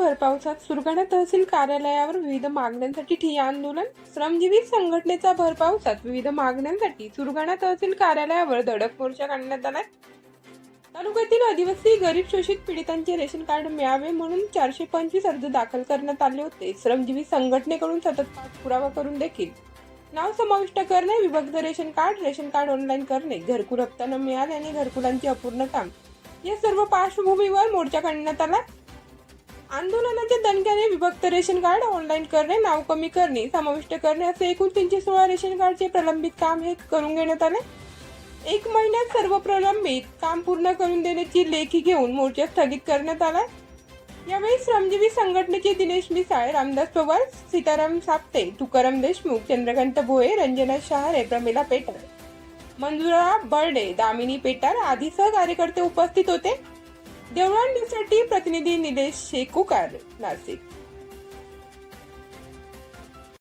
भरपावसात सुरगाणा तहसील कार्यालयावर विविध मागण्यांसाठी ठिय्या आंदोलन. श्रमजीवी संघटनेचा भरपावसात विविध मागण्यांसाठी सुरगाणा तहसील कार्यालयावर धडक मोर्चा काढण्यात आला. तालुक्यातील आदिवासी गरीब शोषित पीडितांचे रेशन कार्ड मिळावे म्हणून 425 अर्ज दाखल करण्यात आले होते. श्रमजीवी संघटनेकडून सतत पाठपुरावा करून देखील नाव समाविष्ट करणे, विभक्त रेशन कार्ड ऑनलाईन करणे, घरकुल हप्ता न मिळाल्याने घरकुलांचे अपूर्ण काम या सर्व पार्श्वभूमीवर मोर्चा काढण्यात आला. आंदोलनाच्या दणक्याने विभक्त रेशन कार्ड ऑनलाईन करणे, नाव कमी करणे, समाविष्ट करणे असे एकूण 316 रेशन कार्डचे प्रलंबित काम हे करून घेण्यात आले. 1 महिन्यात सर्व प्रलंबित काम पूर्ण करून देण्याची लेखी घेऊन मोर्चा स्थगित करण्यात आला. यावेळी श्रमजीवी संघटनेचे दिनेश मिसाळ, रामदास पवार, सीताराम साप्ते, तुकाराम देशमुख, चंद्रकांत भोये, रंजना शहारे, प्रमिला पेटर, मंजुळा बर्डे, दामिनी पेटार आदी सहकार्यकर्ते उपस्थित होते. देवळा न्यूजसाठी प्रतिनिधी निलेश शेकुकार, नाशिक.